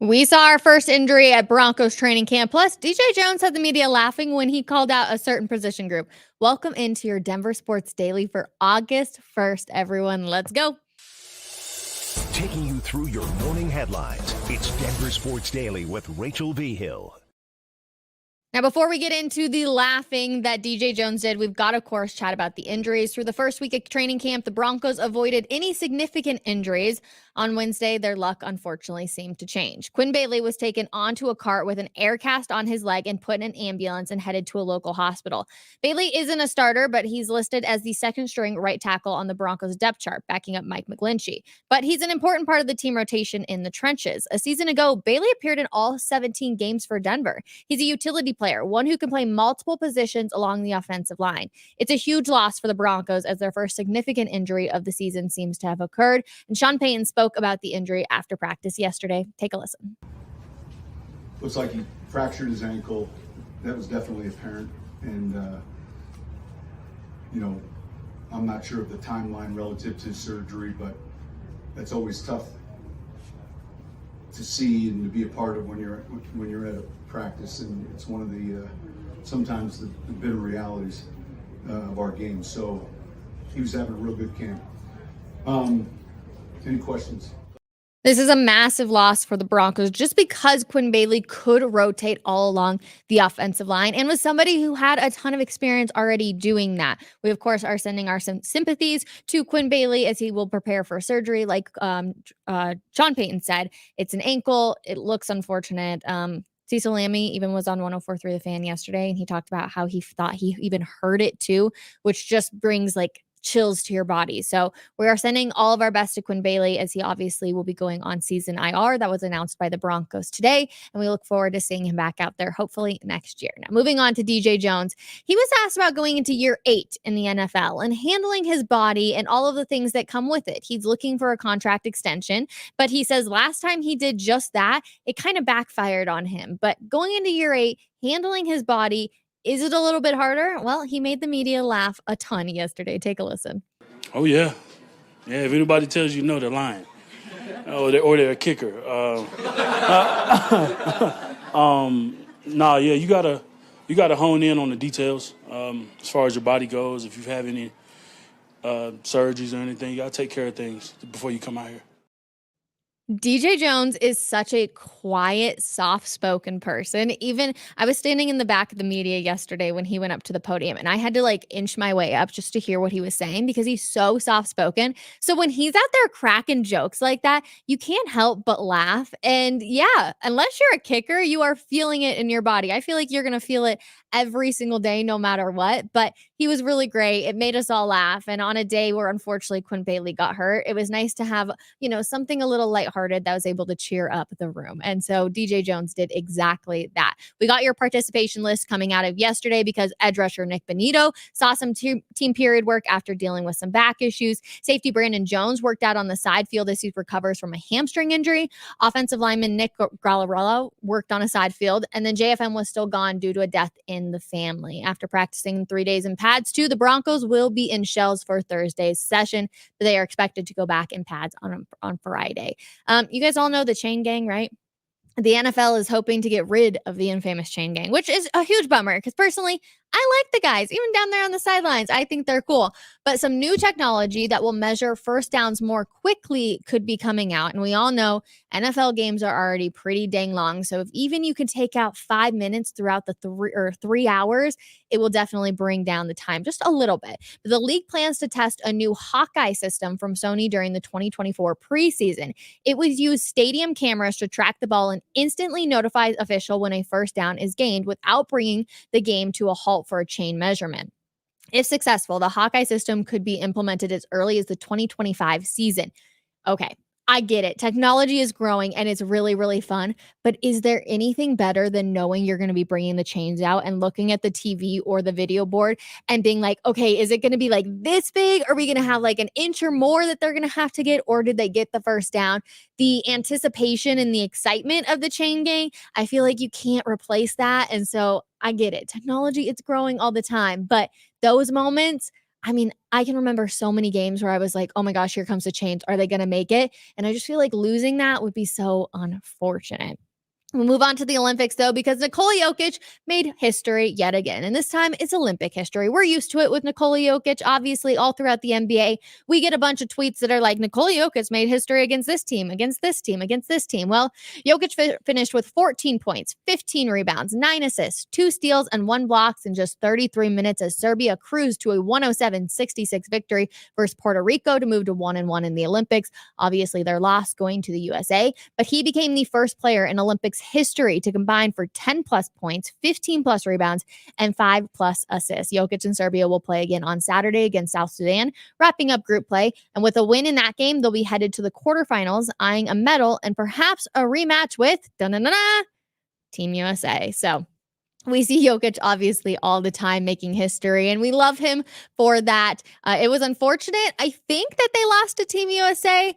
We saw our first injury at Broncos training camp. Plus, DJ Jones had the media laughing when he called out a certain position group. Welcome into your Denver Sports Daily for August 1st, everyone. Let's go. Taking you through your morning headlines, it's Denver Sports Daily with Rachel V. Hill. Now, before we get into the laughing that DJ Jones did, we've got, of course, chat about the injuries. Through the first week of training camp, the Broncos avoided any significant injuries. On Wednesday, their luck, unfortunately, seemed to change. Quinn Bailey was taken onto a cart with an air cast on his leg and put in an ambulance and headed to a local hospital. Bailey isn't a starter, but he's listed as the second-string right tackle on the Broncos depth chart, backing up Mike McGlinchey. But he's an important part of the team rotation in the trenches. A season ago, Bailey appeared in all 17 games for Denver. He's a utility player, one who can play multiple positions along the offensive line. It's a huge loss for the Broncos as their first significant injury of the season seems to have occurred. And Sean Payton spoke about the injury after practice yesterday. Take a listen. Looks like he fractured his ankle. That was definitely apparent. And, I'm not sure of the timeline relative to surgery, but that's always tough to see and to be a part of when you're at a practice, and it's one of the sometimes the bitter realities of our game. So he was having a real good camp. Any questions? This is a massive loss for the Broncos just because Quinn Bailey could rotate all along the offensive line and was somebody who had a ton of experience already doing that. We, of course, are sending our sympathies to Quinn Bailey as he will prepare for surgery. Like Sean Payton said, it's an ankle. It looks unfortunate. Cecil Lammey even was on 104.3 The Fan yesterday, and he talked about how he thought he even heard it too, which just brings chills to your body. So we are sending all of our best to Quinn Bailey as he obviously will be going on season IR. That was announced by the Broncos today, and we look forward to seeing him back out there hopefully next year. Now, moving on to DJ Jones. He was asked about going into year 8 in the NFL and handling his body and all of the things that come with it. He's looking for a contract extension, but he says last time he did just that, it kind of backfired on him. But going into year 8, handling his body, is it a little bit harder? Well, he made the media laugh a ton yesterday. Take a listen. Oh, yeah. Yeah, if anybody tells you no, they're lying. Or they're a kicker. You gotta hone in on the details as far as your body goes. If you have any surgeries or anything, you gotta take care of things before you come out here. DJ Jones is such a quiet, soft-spoken person. Even I was standing in the back of the media yesterday when he went up to the podium, and I had to inch my way up just to hear what he was saying because he's so soft-spoken. So when he's out there cracking jokes like that, you can't help but laugh. And yeah, unless you're a kicker, you are feeling it in your body. I feel like you're going to feel it every single day, no matter what. But he was really great. It made us all laugh. And on a day where unfortunately Quinn Bailey got hurt, it was nice to have, something a little lighthearted that was able to cheer up the room. And so DJ Jones did exactly that. We got your participation list coming out of yesterday because edge rusher Nick Benito saw some team period work after dealing with some back issues. Safety Brandon Jones worked out on the side field as he recovers from a hamstring injury. Offensive lineman Nick Gallarello worked on a side field. And then JFM was still gone due to a death in the family. After practicing 3 days in pads too, the Broncos will be in shells for Thursday's session, but they are expected to go back in pads on Friday. You guys all know the chain gang, right? The NFL is hoping to get rid of the infamous chain gang, which is a huge bummer because personally, I like the guys, even down there on the sidelines. I think they're cool. But some new technology that will measure first downs more quickly could be coming out. And we all know NFL games are already pretty dang long. So if even you can take out 5 minutes throughout the 3 hours, it will definitely bring down the time just a little bit. But the league plans to test a new Hawkeye system from Sony during the 2024 preseason. It would use stadium cameras to track the ball and instantly notify official when a first down is gained without bringing the game to a halt for a chain measurement. If successful, the Hawkeye system could be implemented as early as the 2025 season. Okay, I get it. Technology is growing and it's really, really fun. But is there anything better than knowing you're going to be bringing the chains out and looking at the TV or the video board and being like, okay, is it going to be this big? Are we going to have an inch or more that they're going to have to get? Or did they get the first down? The anticipation and the excitement of the chain gang, I feel like you can't replace that. And so I get it. Technology, it's growing all the time. But those moments, I mean, I can remember so many games where I was like, oh my gosh, here comes the change. Are they going to make it? And I just feel like losing that would be so unfortunate. We'll move on to the Olympics, though, because Nikola Jokic made history yet again. And this time it's Olympic history. We're used to it with Nikola Jokic. Obviously, all throughout the NBA, we get a bunch of tweets that are like, Nikola Jokic made history against this team, against this team, against this team. Well, Jokic finished with 14 points, 15 rebounds, 9 assists, 2 steals, and 1 blocks in just 33 minutes as Serbia cruised to a 107-66 victory versus Puerto Rico to move to 1-1 in the Olympics. Obviously, their loss going to the USA, but he became the first player in Olympics history to combine for 10 plus points, 15 plus rebounds, and 5 plus assists. Jokic and Serbia will play again on Saturday against South Sudan, wrapping up group play. And with a win in that game, they'll be headed to the quarterfinals, eyeing a medal and perhaps a rematch with Team USA. So we see Jokic obviously all the time making history, and we love him for that. It was unfortunate. I think that they lost to Team USA,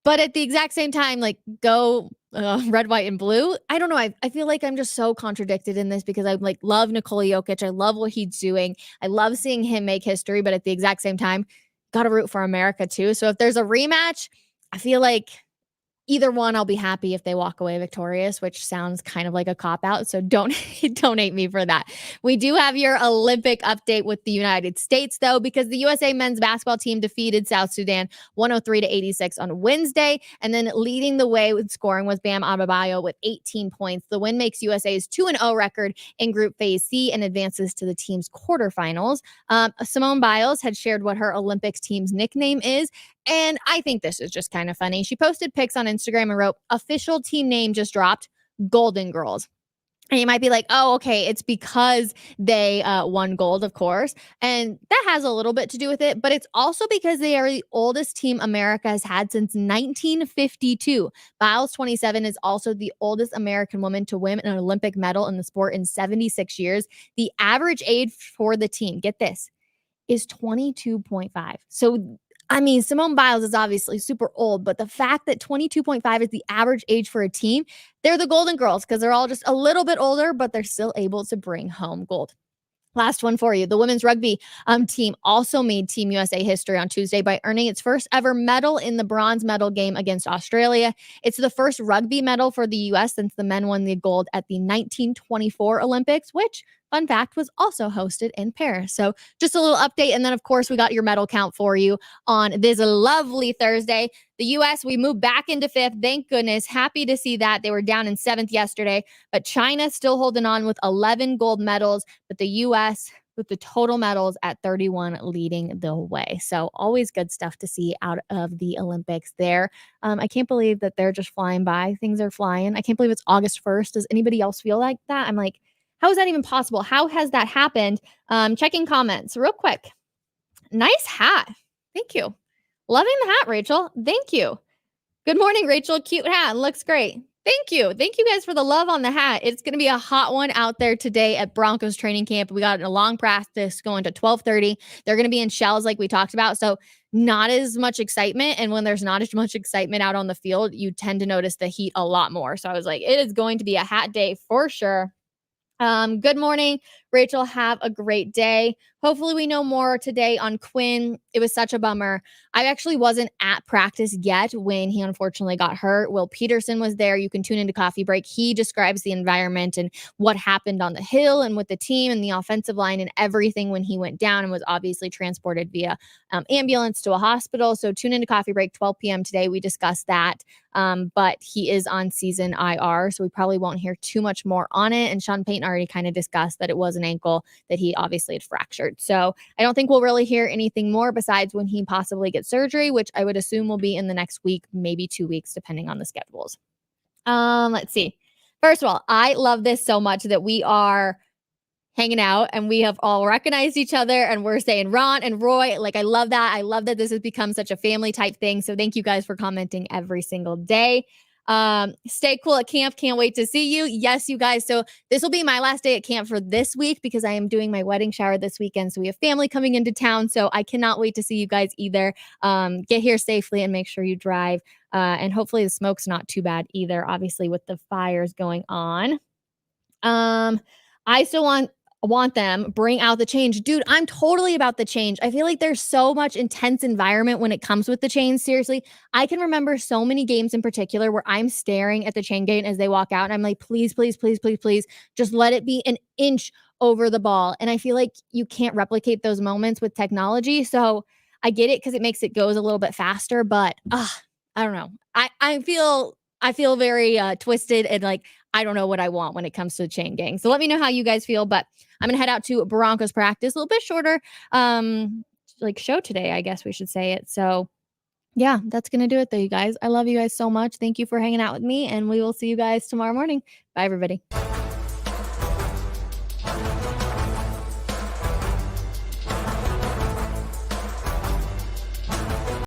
but at the exact same time, like, go red, white, and blue. I don't know. I feel like I'm just so contradicted in this because I like love Nikola Jokic. I love what he's doing. I love seeing him make history, but at the exact same time, got to root for America too. So if there's a rematch, I feel like either one, I'll be happy if they walk away victorious, which sounds kind of like a cop-out, so don't hate me for that. We do have your Olympic update with the United States, though, because the USA men's basketball team defeated South Sudan 103-86 on Wednesday, and then leading the way with scoring was Bam Adebayo with 18 points. The win makes USA's 2-0 record in Group Phase C and advances to the team's quarterfinals. Simone Biles had shared what her Olympics team's nickname is, and I think this is just kind of funny. She posted pics on Instagram and wrote, official team name just dropped, Golden Girls. And you might be like, oh, okay, it's because they won gold, of course. And that has a little bit to do with it, but it's also because they are the oldest team America has had since 1952. Biles, 27, is also the oldest American woman to win an Olympic medal in the sport in 76 years. The average age for the team, get this, is 22.5. So I mean, Simone Biles is obviously super old, but the fact that 22.5 is the average age for a team, they're the Golden Girls because they're all just a little bit older, but they're still able to bring home gold. Last one for you. The women's rugby team also made Team USA history on Tuesday by earning its first ever medal in the bronze medal game against Australia. It's the first rugby medal for the U.S. since the men won the gold at the 1924 Olympics, which, fun fact, was also hosted in Paris. So just a little update. And then, of course, we got your medal count for you on this lovely Thursday. The U.S., we moved back into 5th. Thank goodness. Happy to see that. They were down in 7th yesterday, but China still holding on with 11 gold medals, but the U.S. with the total medals at 31 leading the way. So always good stuff to see out of the Olympics there. I can't believe that they're just flying by. Things are flying. I can't believe it's August 1st. Does anybody else feel like that? I'm like, how is that even possible? How has that happened? Checking comments real quick. Nice hat. Thank you. Loving the hat, Rachel. Thank you. Good morning, Rachel. Cute hat. Looks great. Thank you. Thank you guys for the love on the hat. It's going to be a hot one out there today at Broncos training camp. We got a long practice going to 12:30. They're going to be in shells like we talked about. So not as much excitement. And when there's not as much excitement out on the field, you tend to notice the heat a lot more. So I was like, it is going to be a hat day for sure. Good morning, Rachel. Have a great day. Hopefully we know more today on Quinn. It was such a bummer. I actually wasn't at practice yet when he unfortunately got hurt. Will Peterson was there. You can tune into Coffee Break. He describes the environment and what happened on the hill and with the team and the offensive line and everything when he went down and was obviously transported via ambulance to a hospital. So tune into Coffee Break 12 p.m. today. We discussed that. But he is on season IR, so we probably won't hear too much more on it. And Sean Payton already kind of discussed that it was an ankle that he obviously had fractured. So I don't think we'll really hear anything more besides when he possibly gets surgery, which I would assume will be in the next week, maybe 2 weeks, depending on the schedules. Let's see. First of all, I love this so much that we are hanging out and we have all recognized each other and we're saying Ron and Roy. Like, I love that. I love that this has become such a family type thing. So thank you guys for commenting every single day. Stay cool at camp. Can't wait to see you. Yes, you guys. So this will be my last day at camp for this week because I am doing my wedding shower this weekend. So we have family coming into town. So I cannot wait to see you guys either. Get here safely and make sure you drive. And hopefully the smoke's not too bad either, obviously with the fires going on. I still want want them, bring out the change. Dude, I'm totally about the change. I feel like there's so much intense environment when it comes with the chains. Seriously, I can remember so many games in particular where I'm staring at the chain gang as they walk out and I'm like, please, please, please, please, please, just let it be an inch over the ball. And I feel like you can't replicate those moments with technology. So I get it because it makes it goes a little bit faster, but I don't know. I feel very twisted and like I don't know what I want when it comes to the chain gang. So let me know how you guys feel. But I'm gonna head out to Broncos practice, a little bit shorter like show today, I guess we should say it. So yeah, that's gonna do it though, you guys. I love you guys so much. Thank you for hanging out with me, and we will see you guys tomorrow morning. Bye, everybody.